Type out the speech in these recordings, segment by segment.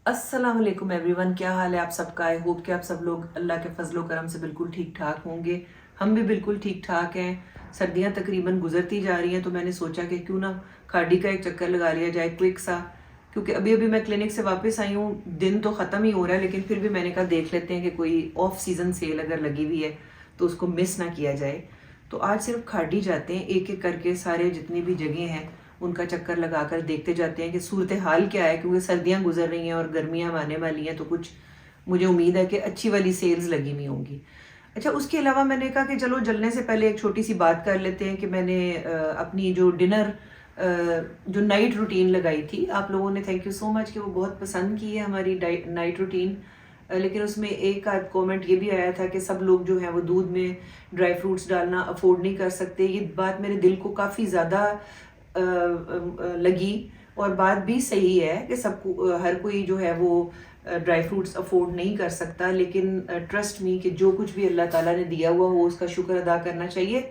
अस्सलाम वालेकुम एवरीवन, क्या हाल है आप सबका। आई होप कि आप सब लोग अल्लाह के फजलो करम से बिल्कुल ठीक ठाक होंगे। हम भी बिल्कुल ठीक ठाक हैं। सर्दियां तकरीबन गुजरती जा रही हैं तो मैंने सोचा कि क्यों ना खाड़ी का एक चक्कर लगा लिया जाए क्विक सा, क्योंकि अभी अभी मैं क्लिनिक से वापस आई हूँ। दिन तो ख़त्म ही हो रहा है लेकिन फिर भी मैंने कहा देख लेते हैं कि कोई ऑफ सीज़न सेल अगर लगी हुई है तो उसको मिस ना किया जाए। तो आज सिर्फ खाड़ी जाते हैं, एक एक करके सारे जितनी भी जगह हैं उनका चक्कर लगाकर देखते जाते हैं कि सूरत हाल क्या है, क्योंकि सर्दियां गुजर रही हैं और गर्मियां आने वाली हैं तो कुछ मुझे उम्मीद है कि अच्छी वाली सेल्स लगी हुई होंगी। अच्छा, उसके अलावा मैंने कहा कि चलो जलने से पहले एक छोटी सी बात कर लेते हैं कि मैंने अपनी जो डिनर जो नाइट रूटीन लगाई थी, आप लोगों ने थैंक यू सो मच कि वो बहुत पसंद की है हमारी नाइट रूटीन। लेकिन उसमें एक आध कमेंट ये भी आया था कि सब लोग जो है वो दूध में ड्राई फ्रूट्स डालना अफोर्ड नहीं कर सकते। ये बात मेरे दिल को काफ़ी ज़्यादा लगी और बात भी सही है कि सबको हर कोई जो है वो ड्राई फ्रूट्स अफोर्ड नहीं कर सकता, लेकिन ट्रस्ट मी कि जो कुछ भी अल्लाह ताला ने दिया हुआ हो उसका शुक्र अदा करना चाहिए।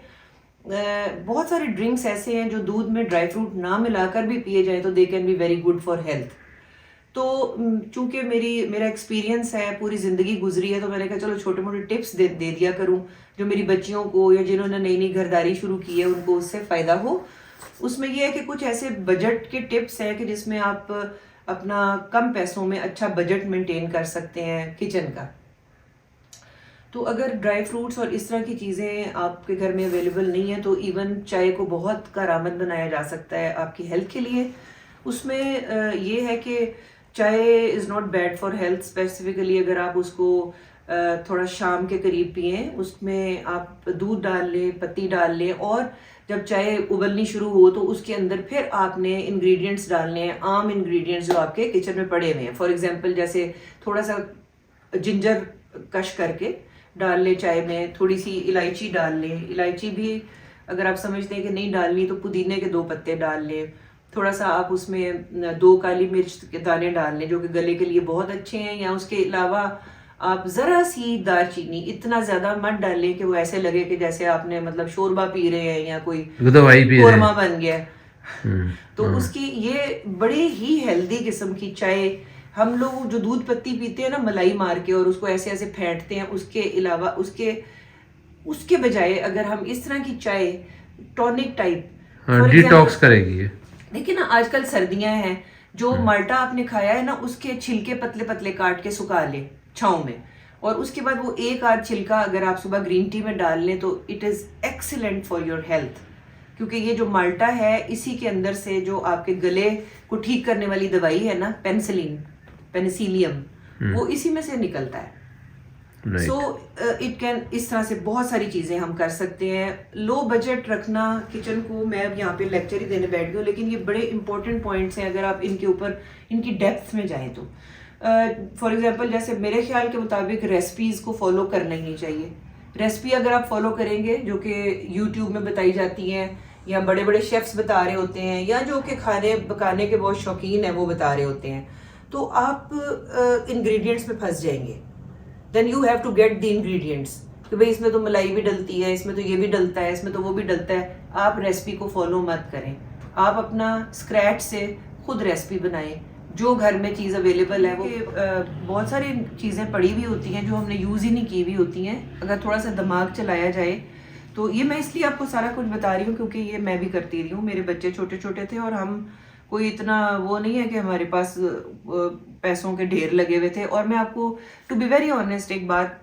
बहुत सारे ड्रिंक्स ऐसे हैं जो दूध में ड्राई फ्रूट ना मिलाकर भी पिए जाए तो they can be very good for health. तो चूंकि मेरा एक्सपीरियंस है, पूरी ज़िंदगी गुजरी है, तो मैंने कहा चलो छोटे मोटे टिप्स दे दिया करूं जो मेरी बच्चियों को या जिन्होंने नई नई घरदारी शुरू की है उनको उससे फ़ायदा हो। उसमें यह है कि कुछ ऐसे बजट के टिप्स हैं कि जिसमें आप अपना कम पैसों में अच्छा बजट मेंटेन कर सकते हैं किचन का। तो अगर ड्राई फ्रूट्स और इस तरह की चीज़ें आपके घर में अवेलेबल नहीं है तो इवन चाय को बहुत कारआमद बनाया जा सकता है आपकी हेल्थ के लिए। उसमें ये है कि चाय is not bad for health. Specifically अगर आप उसको थोड़ा शाम के करीब पिएं, उसमें आप दूध डाल लें, पत्ती डाल लें और जब चाय उबलनी शुरू हो तो उसके अंदर फिर आपने इंग्रेडिएंट्स डालने हैं, आम इंग्रेडिएंट्स जो आपके किचन में पड़े हुए हैं। फॉर एग्जांपल जैसे थोड़ा सा जिंजर कश करके डाल ले चाय में, थोड़ी सी इलायची डाल लें। इलायची भी अगर आप समझते हैं कि नहीं डालनी तो पुदीने के 2 पत्ते डाल लें। थोड़ा सा आप उसमें 2 काली मिर्च के दाने डाल लें जो कि गले के लिए बहुत अच्छे हैं। या उसके अलावा आप ज़रा सी दालचीनी, इतना ज़्यादा मत डालें कि वो ऐसे लगे कि जैसे आपने मतलब शोरबा पी रहे हैं या कोई दवाई पी रहे कोरमा हैं। बन गया है। तो उसकी ये बड़े ही हेल्दी किस्म की चाय, हम लोग जो दूध पत्ती पीते हैं ना मलाई मार के और उसको ऐसे ऐसे फेंटते हैं, उसके अलावा उसके उसके बजाय अगर हम इस तरह की चाय टॉनिक टाइप, हाँ, फॉर डिटॉक्स एग्जांपल करेगी ये। देखिए ना आजकल सर्दियां हैं, जो माल्टा आपने खाया है ना उसके छिलके पतले पतले काट के सुखा ले छाँव में, और उसके बाद वो एक आध छिलका अगर आप सुबह ग्रीन टी में डाल लें तो it is excellent for your health. क्योंकि ये जो माल्टा है इसी के अंदर से जो आपके गले को ठीक करने वाली दवाई है ना, पेनिसिलियम, वो इसी में से निकलता है। सो इट कैन, इस तरह से बहुत सारी चीज़ें हम कर सकते हैं। लो बजट रखना किचन को, मैं अब यहाँ पे लेक्चर ही देने बैठ गई हूँ लेकिन ये बड़े इंपॉर्टेंट पॉइंट्स हैं अगर आप इनके ऊपर इनकी डेप्थ में जाएं तो। फॉर एग्जांपल जैसे मेरे ख्याल के मुताबिक रेसिपीज़ को फॉलो करना ही नहीं चाहिए। रेसिपी अगर आप फॉलो करेंगे जो कि यूट्यूब में बताई जाती हैं या बड़े बड़े शेफ्स बता रहे होते हैं या जो कि खाने पकाने के बहुत शौकीन है वो बता रहे होते हैं, तो आप इंग्रेडिएंट्स में फंस जाएंगे। Then you have to get the ingredients कि भाई इसमें तो मलाई भी डलती है, इसमें तो ये भी डलता है, इसमें तो वो भी डलता है। आप रेसिपी को फॉलो मत करें, आप अपना स्क्रैच से खुद रेसिपी बनाएं। जो घर में चीज़ अवेलेबल है वो बहुत सारी चीज़ें पड़ी हुई होती हैं जो हमने यूज़ ही नहीं की हुई होती हैं। अगर थोड़ा सा दिमाग चलाया जाए तो ये मैं इसलिए आपको सारा कुछ बता रही हूँ क्योंकि ये मैं भी करती रही हूँ। मेरे बच्चे छोटे छोटे थे और हम कोई इतना वो नहीं है कि हमारे पास पैसों के ढेर लगे हुए थे। और मैं आपको टू बी वेरी ऑनेस्ट एक बात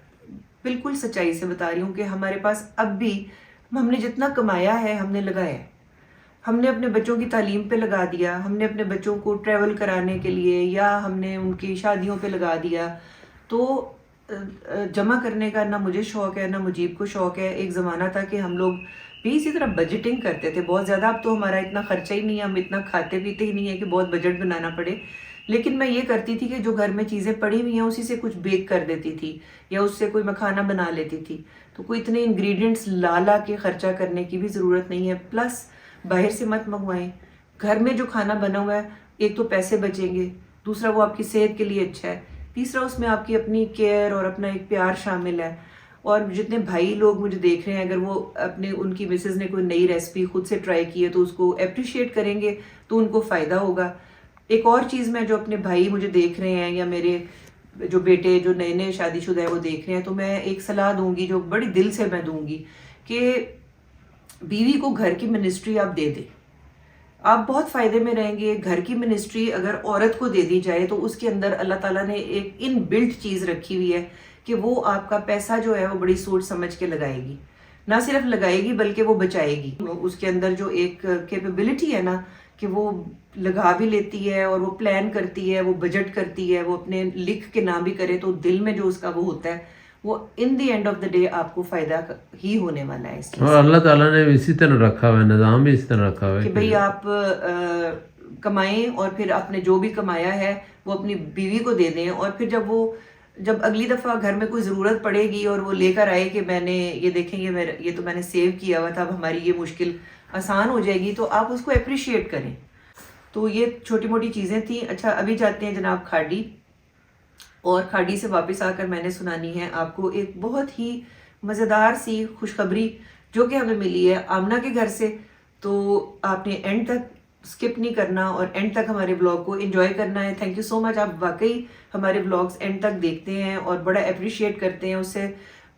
बिल्कुल सच्चाई से बता रही हूँ कि हमारे पास अब भी हमने जितना कमाया है हमने लगाया है। हमने अपने बच्चों की तालीम पे लगा दिया, हमने अपने बच्चों को ट्रैवल कराने के लिए या हमने उनकी शादियों पे लगा दिया। तो जमा करने का ना मुझे शौक है ना मुजीब को शौक है। एक ज़माना था कि हम लोग भी इसी तरह बजटिंग करते थे बहुत ज़्यादा। अब तो हमारा इतना खर्चा ही नहीं है, हम इतना खाते पीते ही नहीं है कि बहुत बजट बनाना पड़े। लेकिन मैं ये करती थी कि जो घर में चीज़ें पड़ी हुई हैं उसी से कुछ बेक कर देती थी या उससे कोई मखाना बना लेती थी। तो कोई इतने इंग्रेडिएंट्स ला ला के खर्चा करने की भी ज़रूरत नहीं है। प्लस बाहर से मत मंगवाएं, घर में जो खाना बना हुआ है, एक तो पैसे बचेंगे, दूसरा वो आपकी सेहत के लिए अच्छा है, तीसरा उसमें आपकी अपनी केयर और अपना एक प्यार शामिल है। और जितने भाई लोग मुझे देख रहे हैं अगर वो अपने उनकी मिसेज ने कोई नई रेसिपी खुद से ट्राई की है तो उसको अप्रिशिएट करेंगे तो उनको फ़ायदा होगा। एक और चीज़ मैं जो अपने भाई मुझे देख रहे हैं या मेरे जो बेटे जो नए नए शादीशुदा है वो देख रहे हैं, तो मैं एक सलाह दूंगी जो बड़ी दिल से मैं दूंगी कि बीवी को घर की मिनिस्ट्री आप दे दें। आप बहुत फ़ायदे में रहेंगे। घर की मिनिस्ट्री अगर औरत को दे दी जाए तो उसके अंदर अल्लाह ताला ने एक इन बिल्ट चीज़ रखी हुई है कि वो आपका पैसा जो है वो बड़ी सोच समझ के लगाएगी। ना सिर्फ लगाएगी बल्कि वो बचाएगी। उसके अंदर जो एक कैपेबिलिटी है ना कि वो लगा भी लेती है और वो प्लान करती है, वो बजट करती है, वो अपने लिख के ना भी करे तो दिल में जो उसका वो होता है वो in the end of the day आपको फायदा ही होने वाला है। इसलिए और अल्लाह ताला ने इसी तरह रखा हुआ है, निज़ाम भी इसी तरह रखा हुआ है कि भाई आप कमाएं और फिर आपने जो भी कमाया है वो अपनी बीवी को दे दें, और फिर जब अगली दफ़ा घर में कोई ज़रूरत पड़ेगी और वो लेकर आए कि मैंने ये देखेंगे ये तो मैंने सेव किया हुआ था, अब हमारी ये मुश्किल आसान हो जाएगी, तो आप उसको अप्रिशिएट करें। तो ये छोटी मोटी चीज़ें थी। अच्छा, अभी जाते हैं जनाब खाड़ी, और खाड़ी से वापस आकर मैंने सुनानी है आपको एक बहुत ही मज़ेदार सी खुशखबरी जो कि हमें मिली है आमना के घर से। तो आपने एंड तक स्किप नहीं करना और एंड तक हमारे ब्लॉग को एंजॉय करना है। थैंक यू सो मच, आप वाकई हमारे ब्लॉग्स एंड तक देखते हैं और बड़ा अप्रिशिएट करते हैं, उससे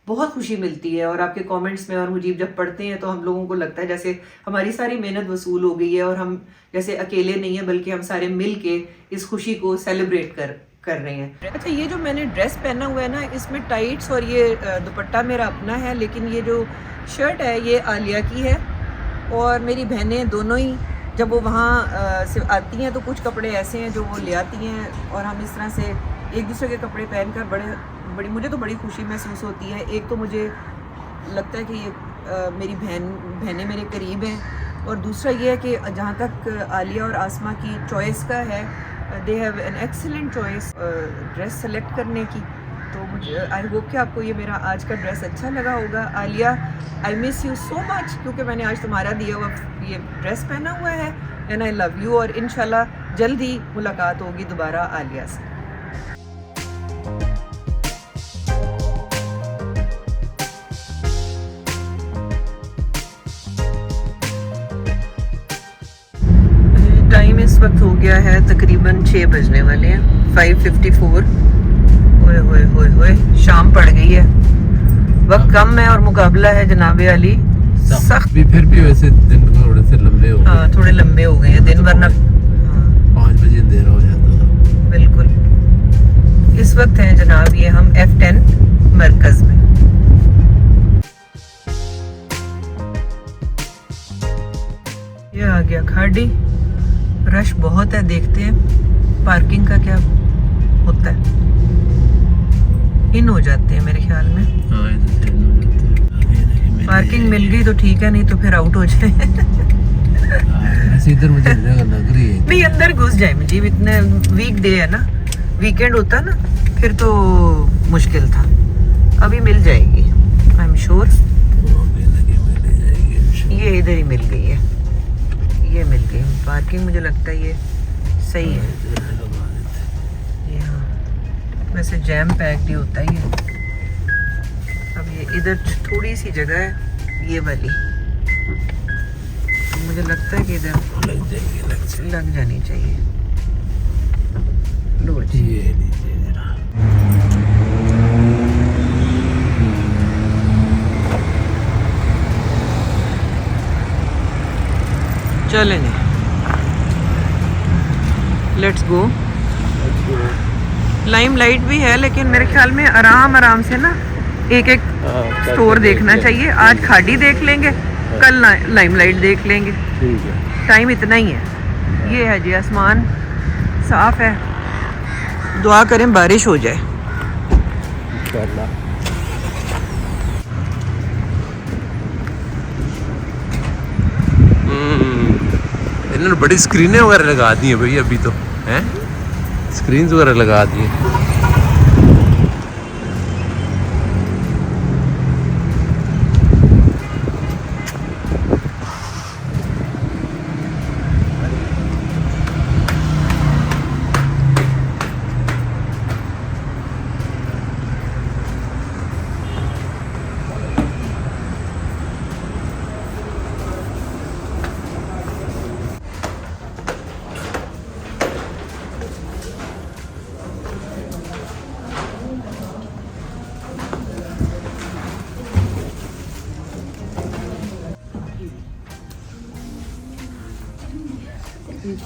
बहुत खुशी मिलती है। और आपके कमेंट्स में और मुजीब जब पढ़ते हैं तो हम लोगों को लगता है जैसे हमारी सारी मेहनत वसूल हो गई है और हम जैसे अकेले नहीं हैं बल्कि हम सारे मिल के इस खुशी को सेलिब्रेट कर रहे हैं। अच्छा, ये जो मैंने ड्रेस पहना हुआ है ना, इसमें टाइट्स और ये दुपट्टा मेरा अपना है, लेकिन ये जो शर्ट है ये आलिया की है। और मेरी बहनें दोनों ही जब वो वहाँ से आती हैं तो कुछ कपड़े ऐसे हैं जो वो ले आती हैं और हम इस तरह से एक दूसरे के कपड़े पहनकर बड़ी मुझे तो बड़ी खुशी महसूस होती है। एक तो मुझे लगता है कि ये मेरी बहनें मेरे करीब हैं, और दूसरा ये है कि जहाँ तक आलिया और आसमा की चॉइस का है, they have an excellent choice dress select करने की। तो मुझे आई होप कि आपको ये मेरा आज का ड्रेस अच्छा लगा होगा। Alia, I miss you so much, क्योंकि मैंने आज तुम्हारा दिया हुआ ये ड्रेस पहना हुआ है, एंड आई लव यू। और इंशाल्लाह जल्द ही मुलाकात होगी दोबारा आलिया से। टाइम इस वक्त हो गया है तकरीबन 6 बजने वाले हैं, 5:54। ओए होए होए होए, शाम पड़ गई है, वक्त कम है और मुकाबला है जनाबे अली सख्त भी। फिर भी वैसे दिन थोड़े से लंबे हो गए। हाँ, थोड़े लंबे हो गए हैं दिन, वरना 5 बजे अंधेरा हो जाता था। बिल्कुल। इस वक्त हैं जनाब ये हम F10 मरकज में। ये आ गया खाड़ी, रश बहुत है, देखते हैं पार्किंग का क्या होता है। इन हो जाते हैं मेरे ख्याल में। पार्किंग मिल गई तो ठीक है, नहीं तो फिर आउट हो जाए। इधर मुझे लग रही है नहीं, अंदर घुस जाए मुझे, इतने वीक डे है ना, वीकेंड होता ना फिर तो मुश्किल था। अभी मिल जाएगी, आई एम श्योर। ये इधर ही मिल गई है, ये मिल गई पार्किंग, मुझे लगता है ये सही है। ये हाँ, वैसे जैम पैक्ड ही होता है ये। अब ये इधर थोड़ी सी जगह है ये वाली, तो मुझे लगता है कि इधर लग जानी चाहिए। लो जी, ये लीजिए जरा। चलेंगे, लेट्स गो। लाइम लाइट भी है, लेकिन मेरे ख्याल में आराम से ना एक स्टोर देखना चाहिए। आज खाड़ी देख लेंगे, कल लाइम लाइट देख लेंगे। ठीक है, टाइम इतना ही है। ये है जी, आसमान साफ है, दुआ करें बारिश हो जाए। इन्होंने बड़ी स्क्रीनें वगैरह लगा दी हैं भाई, अभी तो हैं स्क्रीन्स वगैरह लगा दी हैं।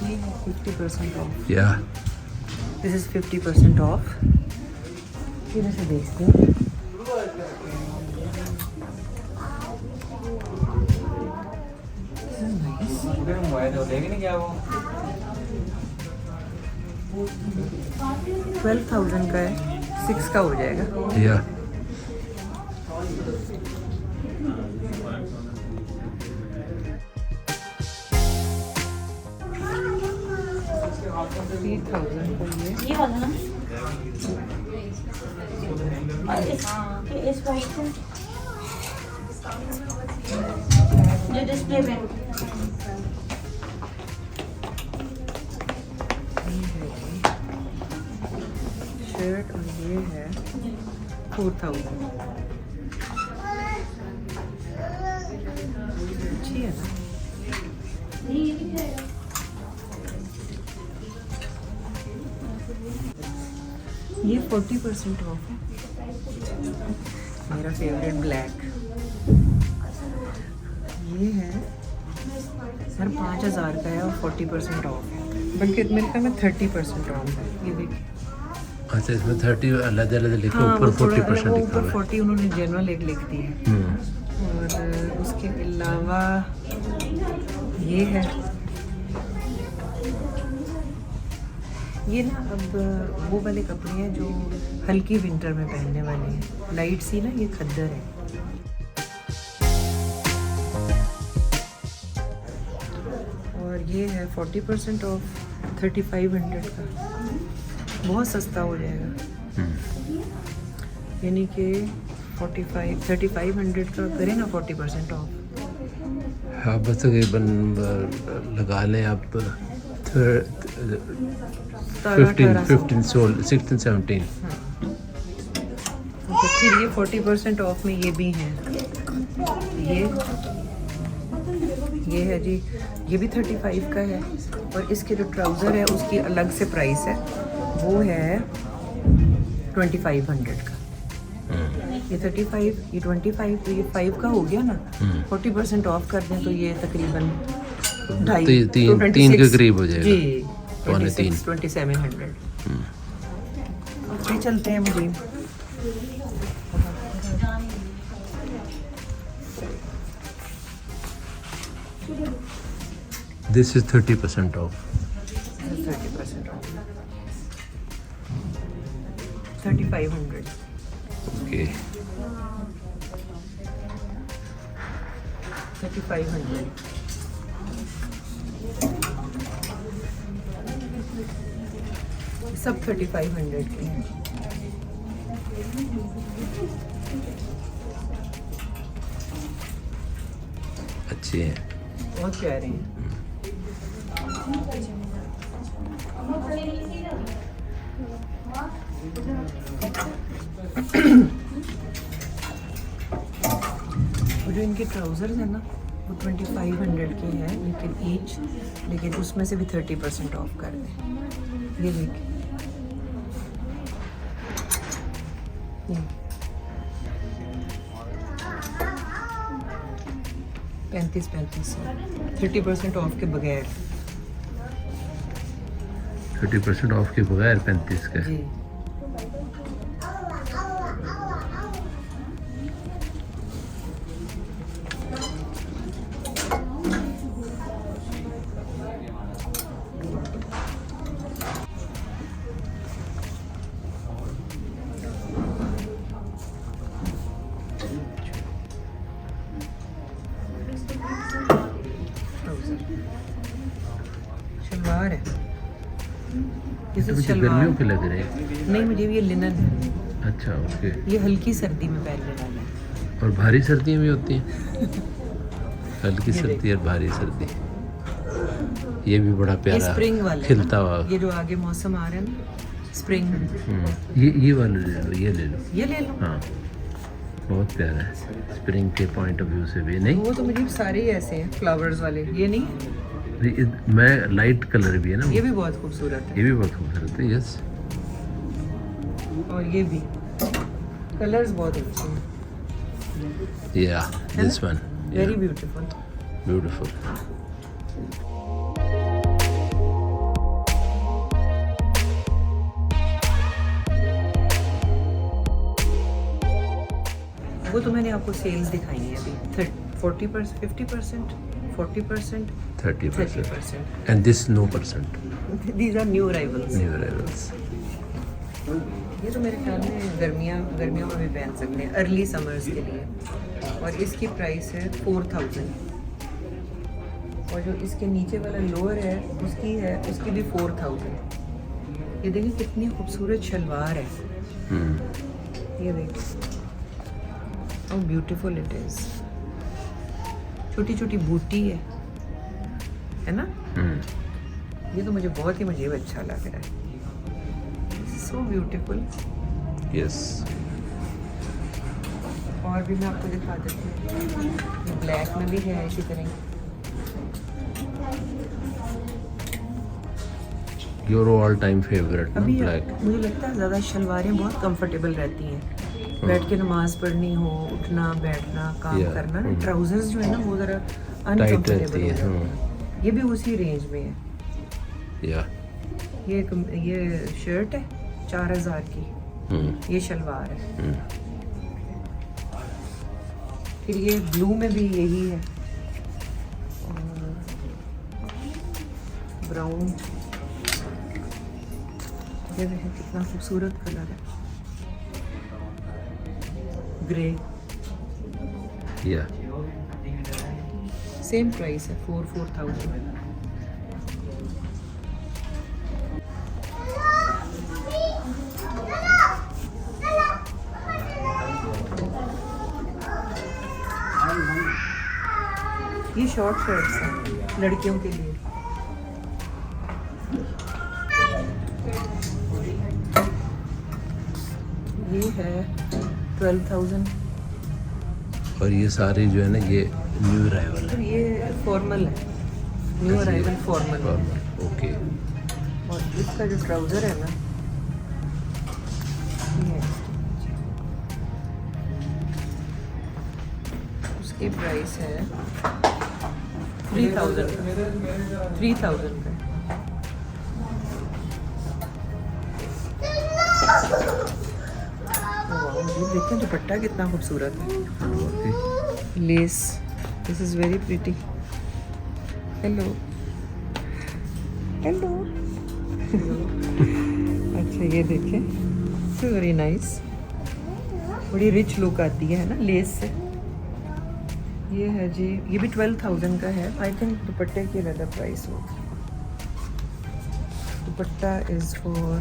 ये 50% ऑफ। या दिस इज 50% ऑफ। इधर से देखते हैं। $12,000 का है, 6 का हो जाएगा। या ये वाला ना इस वाइट से जो डिस्प्ले पे शर्ट और ये है 4,000। अच्छी है ना? ये 40% ऑफ है। मेरा फेवरेट ब्लैक। ये है सर 5,000 का है और 40% ऑफ है, बल्कि मेरे ख्याल में 30% ऑफ है। ये देखिए। अच्छा, इसमें 30 अलग अलग लिखा, हाँ, ऊपर वो थोड़ा 40% वो लिखा ऊपर हुआ 40 उन्होंने जनरल एक लिख दी है। है। और उसके अलावा ये है, ये ना अब वो वाले कपड़े हैं जो हल्की विंटर में पहनने वाले हैं, लाइट सी ना, ये खद्दर है। और ये है 40% ऑफ 3,500 का, बहुत सस्ता हो जाएगा। यानी कि 3,500 का करें ना 40% ऑफ। हाँ, बस तकरीबन लगा लें आप 15, 16, 17। तो फिर ये 40% ऑफ में ये भी हैं। ये है जी, ये भी 35 का है। और इसके जो ट्राउज़र है उसकी अलग से प्राइस है, वो है 2,500 का। ये 35, ये 25, तो ये 5 का हो गया ना। 40% ऑफ कर दें तो ये तकरीबन 2.5 तीन के करीब हो जाएगा। जी, 26, 2,700। फिर चलते हैं मुझे। This is 30% of. 30% of 3,500। Okay, 3,500। सब 3,500 के हैं। अच्छे हैं। बहुत प्यारे हैं। और जो इनके ट्राउजर्स हैं ना वो 2,500 के हैं, लेकिन ईच, लेकिन उसमें से भी 30% ऑफ कर दें। ये देखिए, ये 3500 30% ऑफ के बगैर। 30% ऑफ के बगैर 35 का। जी, शलवार है। तो मुझे गर्मियों के लग रहे हैं। नहीं, मुझे भी ये लिनन है। अच्छा, ओके। ये हल्की सर्दी में पहनने वाला है। और भारी सर्दियाँ भी होती हैं। हल्की सर्दी और भारी सर्दी। ये भी बड़ा ये प्यारा स्प्रिंग वाला है खिलता ना? हुआ। ये जो आगे मौसम आ रहा है ना, स्प्रिंग। ये वाला ले लो, ये ले लो। ये ले लो। हाँ, बहुत प्यारा है स्प्रिंग के पॉइंट ऑफ व्यू से भी। नहीं, वो तो मुझे सारे ही ऐसे हैं फ्लावर्स वाले, ये नहीं है? मैं लाइट कलर भी है ना, ये भी बहुत खूबसूरत है। ये भी बहुत खूबसूरत है। यस, और ये भी कलर्स बहुत अच्छे हैं। या this one very beautiful. Beautiful. वो तो मैंने आपको सेल्स दिखाई है अभी 40%, 50%, 40%, 30%. 30%. And this no percent. These are new arrivals. New arrivals. ये तो मेरे ख्याल में गर्मियों में भी पहन सकते हैं अर्ली समर्स के लिए। और इसकी प्राइस है 4000। और जो इसके नीचे वाला लोअर है उसकी भी 4000। ये देखिए कितनी खूबसूरत शलवार है। ये देखिए हाउ ब्यूटीफुल इट इज। छोटी छोटी बूटी है ना। ये तो मुझे बहुत ही अच्छा लग रहा है। So beautiful. Yes. और भी मैं आपको दिखा देती हूँ। ये ब्लैक में भी है इसी तरह। Your all-time favorite, no? अभी Black. मुझे लगता है ज़्यादा शलवारें बहुत कंफर्टेबल रहती हैं। बैठ के नमाज पढ़नी हो, उठना बैठना काम Yeah. करना ना। ट्राउजर्स जो है ना वो ज़रा Tight रहती अनकंफर्टेबल है। हो जाते हैं। ये भी उसी रेंज में है। Yeah. ये शर्ट है 4000 की। ये शलवार है। फिर ये ब्लू में भी यही है। ब्राउन। ये देखिए कितना खूबसूरत कलर है। ग्रे। Yeah. सेम प्राइस है 4000। ये शॉर्ट शर्ट्स हैं लड़कियों के लिए। ये है 12000। और ये सारे जो है ना ये न्यू अराइवल है। तो ये फॉर्मल है। न्यू अराइवल फॉर्मल है। ओके। और इसका जो ट्राउजर है ना ये है इसके नीचे। उसकी प्राइस है 3000 का। ये देखते हैं दुपट्टा कितना खूबसूरत है। Less. This is very pretty. Hello hello. अच्छा ये देखें वेरी नाइस। बड़ी रिच लुक आती है ना लेस से। ये है जी, ये भी 12000 का है। आई थिंक दुपट्टे की ज़्यादा प्राइस होगी। दुपट्टा इज़ फॉर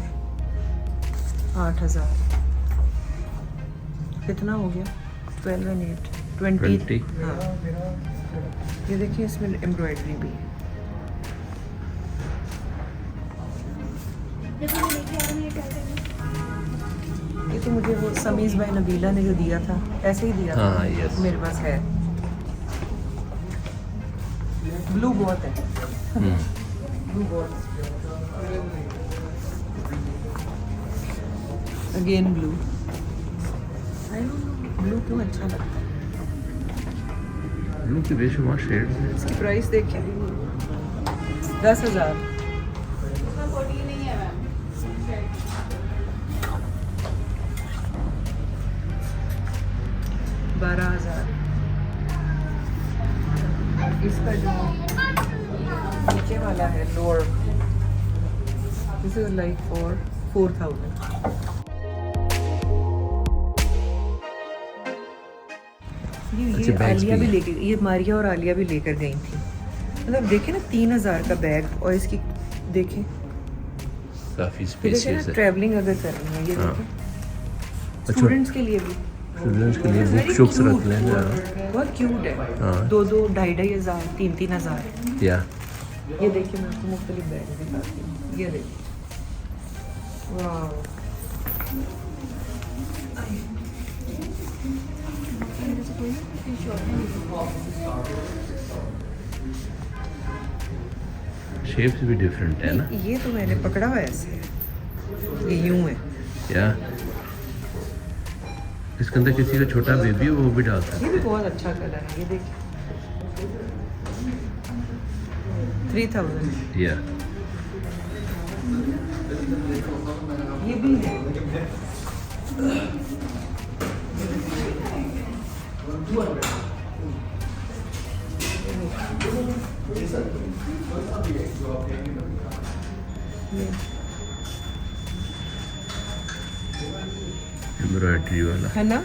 8000। कितना हो गया? 12 and 8 20। हाँ ये देखिए इसमें एम्ब्रॉयडरी भी है। ये तो मुझे वो समीज़ भाई नबीला ने जो दिया था ऐसे ही दिया था। हाँ, yes. मेरे पास है। ब्लू बहुत है। ब्लू बहुत। Again blue. ब्लू क्यों अच्छा लगता है। ब्लू की बेशुमार शेड्स हैं। इसकी प्राइस देखिए 10000। इसका जो नीचे वाला है lower, this is like for 4000। ये अच्छे bags आलिया भी भी हैं। लेके, ये मारिया और आलिया भी लेकर गई थी। मतलब देखें ना 3000 का बैग। और इसकी देखें काफी देखें ना स्पेसियस है। ट्रैवलिंग अगर करनी है। ये हाँ। देखें स्टूडेंट्स के लिए भी स्टूडेंट्स के लिए बुक शुक्स रख लें। बहुत क्यूट है। हाँ। 2-2, 2,500, 3,000। या ये देखिए मैं आपको मुख्तलिफ बैग दिखाती हूँ। ये देखिए वाह। शेप्स भी डिफरेंट है ना। ये तो मैंने पकड़ा हुआ है ऐसे। ये यूं है। या इसके अंदर किसी का छोटा बेबी हो वो भी डाल सकते ये भी बहुत अच्छा कलर है। ये देखिए 3000। हैं। या ये भी है। एम्ब्रॉयडरी वाला है ना।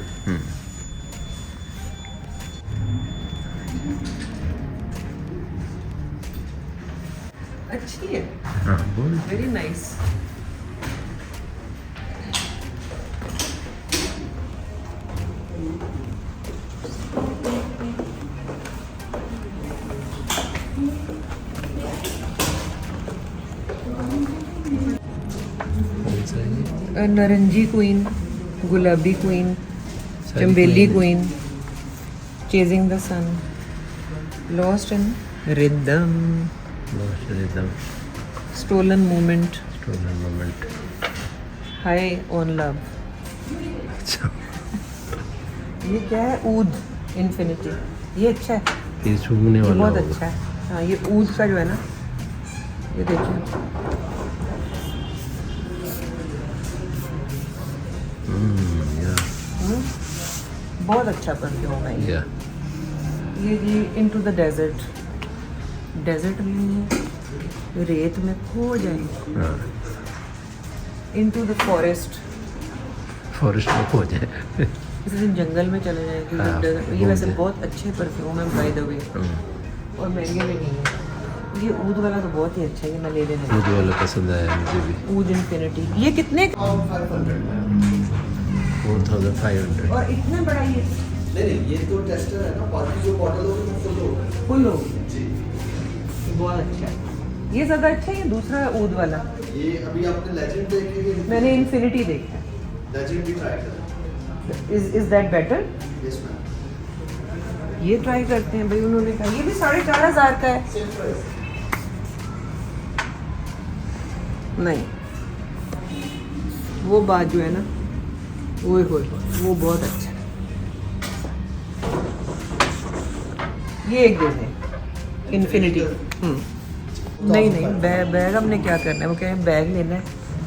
अच्छी है, हाँ बहुत वेरी नाइस। नारंगी क्वीन, गुलाबी क्वीन, चंबेली queen, chasing the sun, lost in rhythm, stolen moment, high on love. अच्छा ये क्या है? Oud infinity. ये अच्छा है, ये छूने ये वाला बहुत होगा। अच्छा है। हाँ, ये ऊद का जो है ना, ये देखिए, या बहुत अच्छा परफ्यूम है ये। या ये जी इनटू द डेजर्ट, डेजर्ट में रेत में खो जाए, हाँ इनटू द फॉरेस्ट, फॉरेस्ट में खो जाए। किसी दिन जंगल में चले जाएं क्योंकि हाँ, ये वैसे घूम बहुत अच्छे परफ्यूम है बाय द वे, और महंगे भी नहीं है। ये ऊद वाला तो बहुत ही अच्छा है, ये मैं ले लेने मुझे वाला पसंद आया मुझे भी। ऊद इन्फिनिटी। ये कितने का? 4500। और इतना बड़ा ये नहीं, ये तो टेस्टर है ना, बाकी जो बॉटल होगी वो फुल होगी। फुल होगी, जी, बहुत अच्छा है। ये ज़्यादा अच्छा है, ये दूसरा ऊद वाला। ये अभी आपने लेजेंड देखी है? मैंने इन्फिनिटी देखा है। लेजेंड भी ट्राई करें। Is that better? Yes ma'am. ये ट्राई करते हैं भाई, उन्होंने कहा ये भी 4500 का है। Same price. नहीं, वो बात जो है ना, वो वो बहुत अच्छा है। ये एक दे दें, इन्फिनिटी। नहीं नहीं, बैग हमने क्या करना है, वो कह रहे हैं बैग लेना है।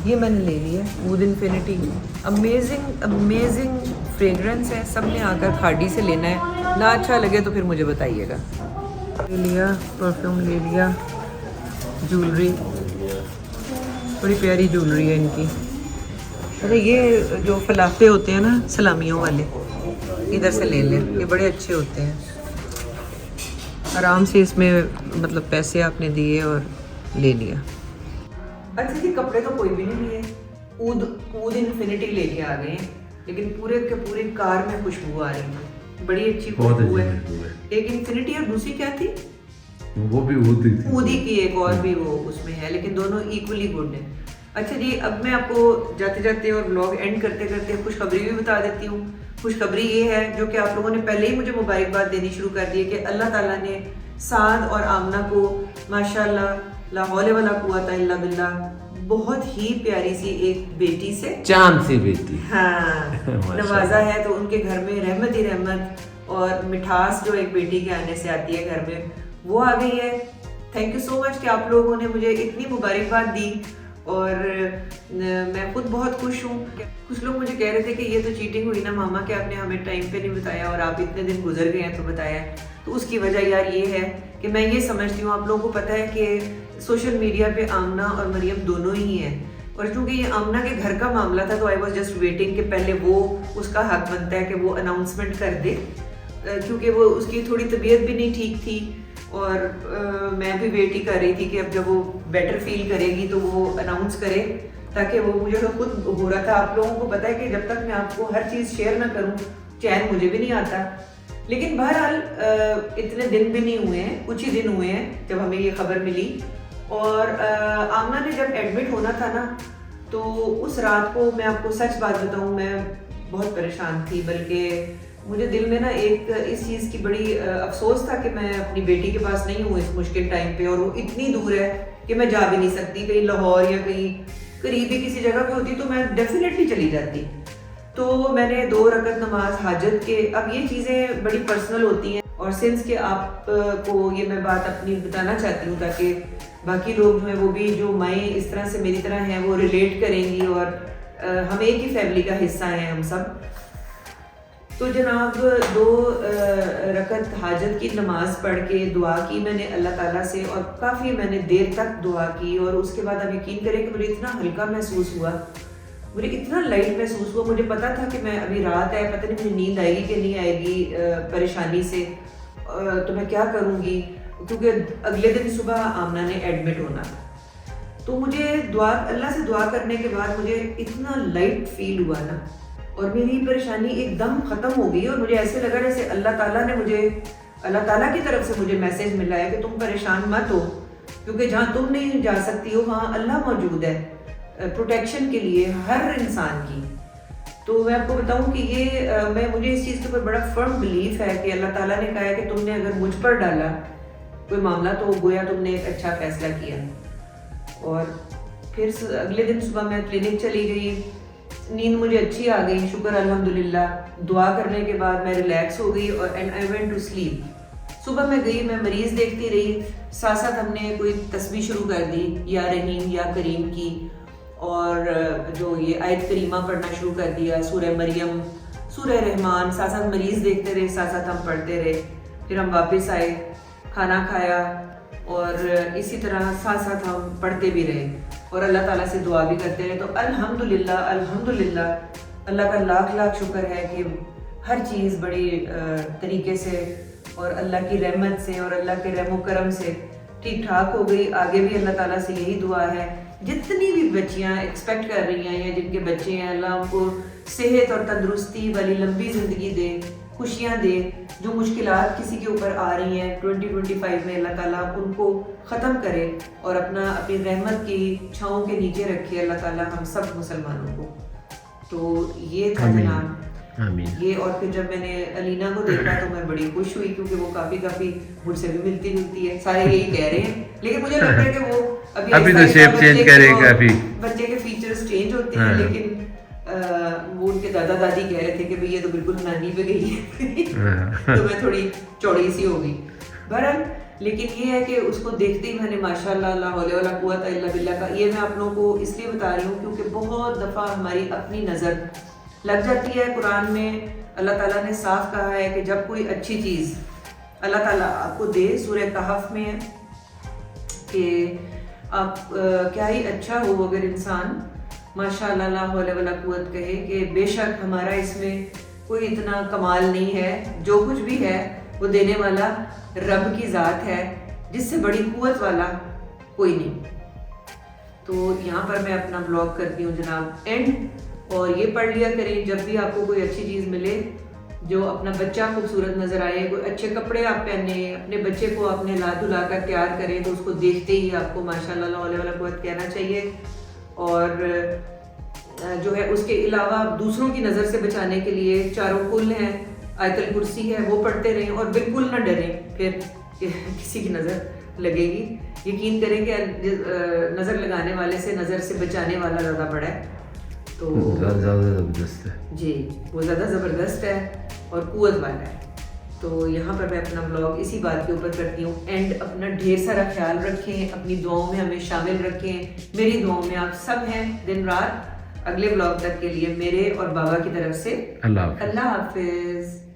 ये मैंने ले लिया, would infinity. Amazing amazing fragrance है। सब ने आकर खाड़ी से लेना है, ना अच्छा लगे तो फिर मुझे बताइएगा। ले लिया परफ्यूम, ले लिया ज्वेलरी, बड़ी प्यारी ज्वेलरी है इनकी। अरे ये जो फलाफे होते हैं ना सलामियों वाले, इधर से ले लें, ये बड़े अच्छे होते हैं। आराम से इसमें मतलब पैसे आपने दिए और ले लिया। अच्छा जी, कपड़े तो कोई भी नहीं लिए, ऊद इन्फिनिटी लेके आ गए हैं, लेकिन पूरे के पूरी कार में खुशबू आ रही है, बड़ी अच्छी खुशबू है। एक इन्फिनिटी और दूसरी क्या थी? वो भी ऊदी थी। ऊदी की एक और भी वो उसमें है, लेकिन दोनों इक्वली गुड है। अच्छा जी, अब मैं आपको जाते जाते और व्लॉग एंड करते करते खुशखबरी भी बता देती हूँ। खुशखबरी ये है, जो कि आप लोगों ने पहले ही मुझे मुबारकबाद देनी शुरू कर दी है, कि अल्लाह ताला ने साद और आमना को माशाल्लाह ला हौले वला कुव्वता इल्ला बिल्लाह बहुत ही प्यारी सी एक बेटी से, चांद सी बेटी, हाँ, नवाजा है। तो उनके घर में रहमत ही रहमत और मिठास जो एक बेटी के आने से आती है घर में, वो आ गई है। थैंक यू सो मच कि आप लोगों ने मुझे इतनी मुबारकबाद दी, और मैं खुद बहुत खुश हूँ। कुछ लोग मुझे कह रहे थे कि ये तो चीटिंग हुई ना मामा, कि आपने हमें टाइम पे नहीं बताया और आप इतने दिन गुजर गए हैं तो बताया। तो उसकी वजह यार ये है कि मैं ये समझती हूँ, आप लोगों को पता है कि सोशल मीडिया पे आमना और मरियम दोनों ही हैं, और चूंकि ये आमना के घर का मामला था तो आई वॉज जस्ट वेटिंग कि पहले वो, उसका हक बनता है कि वो अनाउंसमेंट कर दे, क्योंकि वो उसकी थोड़ी तबीयत भी नहीं ठीक थी, और मैं भी वेट ही कर रही थी कि अब जब वो बेटर फील करेगी तो वो अनाउंस करे, ताकि वो, मुझे तो खुद हो रहा था। आप लोगों को पता है कि जब तक मैं आपको हर चीज़ शेयर ना करूं चैन मुझे भी नहीं आता। लेकिन बहरहाल इतने दिन भी नहीं हुए हैं, कुछ ही दिन हुए हैं जब हमें ये खबर मिली। और आमना ने जब एडमिट होना था ना, तो उस रात को मैं आपको सच बात बताऊं, मैं बहुत परेशान थी, बल्कि मुझे दिल में ना एक इस चीज़ की बड़ी अफसोस था कि मैं अपनी बेटी के पास नहीं हूँ इस मुश्किल टाइम पे, और वो इतनी दूर है कि मैं जा भी नहीं सकती। कहीं लाहौर या कहीं करीबी किसी जगह पे होती तो मैं डेफिनेटली चली जाती। तो मैंने 2 रकत नमाज हाजत के, अब ये चीज़ें बड़ी पर्सनल होती हैं, और सिंस के आप को ये मैं बात अपनी बताना चाहती हूँ, ताकि बाकी लोग जो हैं वो भी, जो माएँ इस तरह से मेरी तरह हैं, वो रिलेट करेंगी, और हम एक ही फैमिली का हिस्सा हैं हम सब। तो जनाब 2 रकत हाजत की नमाज पढ़ के दुआ की मैंने अल्लाह ताला से, और काफ़ी मैंने देर तक दुआ की, और उसके बाद आप यकीन करें कि मुझे इतना हल्का महसूस हुआ, मुझे इतना लाइट महसूस हुआ। मुझे पता था कि मैं अभी रात है, पता नहीं मुझे नींद आएगी कि नहीं आएगी परेशानी से, तो मैं क्या करूँगी, क्योंकि अगले दिन सुबह आमना ने एडमिट होना था। तो मुझे अल्लाह से दुआ करने के बाद मुझे इतना लाइट फील हुआ ना, और मेरी परेशानी एकदम ख़त्म हो गई, और मुझे ऐसे लगा जैसे अल्लाह ताला की तरफ से मुझे मैसेज मिला है कि तुम परेशान मत हो, क्योंकि जहाँ तुम नहीं जा सकती हो वहाँ अल्लाह मौजूद है प्रोटेक्शन के लिए हर इंसान की। तो मैं आपको बताऊं कि ये मुझे इस चीज़ के ऊपर बड़ा फर्म बिलीफ है कि अल्लाह ताला ने कहा है कि तुमने अगर मुझ पर डाला कोई मामला तो गोया तुमने एक अच्छा फैसला किया। और फिर अगले दिन सुबह मैं क्लिनिक चली गई, नींद मुझे अच्छी आ गई, शुक्र अल्हम्दुलिल्लाह। दुआ करने के बाद मैं रिलैक्स हो गई और and I went to sleep. सुबह मैं गई, मैं मरीज़ देखती रही, साथ साथ हमने कोई तस्बीह शुरू कर दी, या रहीम या करीम की, और जो ये आयत करीमा पढ़ना शुरू कर दिया, सूरह मरियम, सूरह रहमान, साथ साथ मरीज़ देखते रहे, साथ साथ हम पढ़ते रहे। फिर हम वापस आए, खाना खाया, और इसी तरह साथ साथ हम पढ़ते भी रहे और अल्लाह ताला से दुआ भी करते रहे। तो अल्हम्दुलिल्लाह अल्हम्दुलिल्लाह अल्लाह का लाख लाख शुक्र है कि हर चीज़ बड़ी तरीके से और अल्लाह की रहमत से और अल्लाह के रहम करम से ठीक ठाक हो गई। आगे भी अल्लाह ताला से यही दुआ है, जितनी भी बच्चियाँ एक्सपेक्ट कर रही हैं या जिनके बच्चे हैं, अल्लाह उनको सेहत और तंदुरुस्ती वाली लंबी ज़िंदगी दे, खुशियाँ दे। जो मुश्किलात किसी के ऊपर आ रही हैं 2025 में, अल्लाह ताला उनको ख़त्म करे और अपनी रहमत की छाँव के नीचे रखे अल्लाह ताला हम सब मुसलमानों को। तो ये था जनाब ये। और फिर जब मैंने अलीना को देखा तो मैं बड़ी खुश हुई, क्योंकि वो काफ़ी मुझसे भी मिलती जुलती है, सारे यही कह रहे हैं। लेकिन मुझे लगता है कि वो अभी तो शेप चेंज करेगा, अभी बच्चे के फीचर्स चेंज होते हैं। लेकिन वो उनके दादा दादी कह रहे थे कि भाई ये तो बिल्कुल नानी पे गई है तो मैं थोड़ी चौड़ी सी हो गई बहरहाल। लेकिन ये है कि उसको देखते ही मैंने माशाल्लाह ला हौला वला कुव्वता इल्ला बिल्लाह का, ये मैं आप लोगों को इसलिए बता रही हूँ क्योंकि बहुत दफ़ा हमारी अपनी नज़र लग जाती है। कुरान में अल्लाह ताला ने साफ कहा है कि जब कोई अच्छी चीज़ अल्लाह ताला आपको दे, सूरह कहफ में है कि आप क्या ही अच्छा हो अगर इंसान माशाअल्लाह ला हौला वला कुव्वत कहे कि बेशक हमारा इसमें कोई इतना कमाल नहीं है, जो कुछ भी है वो देने वाला रब की ज़ात है, जिससे बड़ी कुव्वत वाला कोई नहीं। तो यहाँ पर मैं अपना ब्लॉग करती हूँ जनाब एंड, और ये पढ़ लिया करें जब भी आपको कोई अच्छी चीज़ मिले, जो अपना बच्चा खूबसूरत नज़र आए, कोई अच्छे कपड़े आप पहने, अपने बच्चे को आपने ला धुला कर तैयार करें तो उसको देखते ही आपको माशाअल्लाह ला हौला वला कुव्वत कहना चाहिए। और जो है उसके अलावा दूसरों की नज़र से बचाने के लिए चारों कुल हैं, आयतल कुर्सी है, वो पढ़ते रहें और बिल्कुल ना डरें फिर किसी की नज़र लगेगी। यकीन करें कि नज़र लगाने वाले से नज़र से बचाने वाला ज़्यादा बड़ा है, तो ज़्यादा ज़बरदस्त है जी, वो ज़्यादा ज़बरदस्त है और कुव्वत वाला है। तो यहाँ पर मैं अपना ब्लॉग इसी बात के ऊपर करती हूँ एंड। अपना ढेर सारा ख्याल रखें, अपनी दुआओं में हमें शामिल रखें, मेरी दुआओं में आप सब हैं दिन रात। अगले ब्लॉग तक के लिए मेरे और बाबा की तरफ से अल्लाह हाफ़िज़। अल्लाह हाफिज़।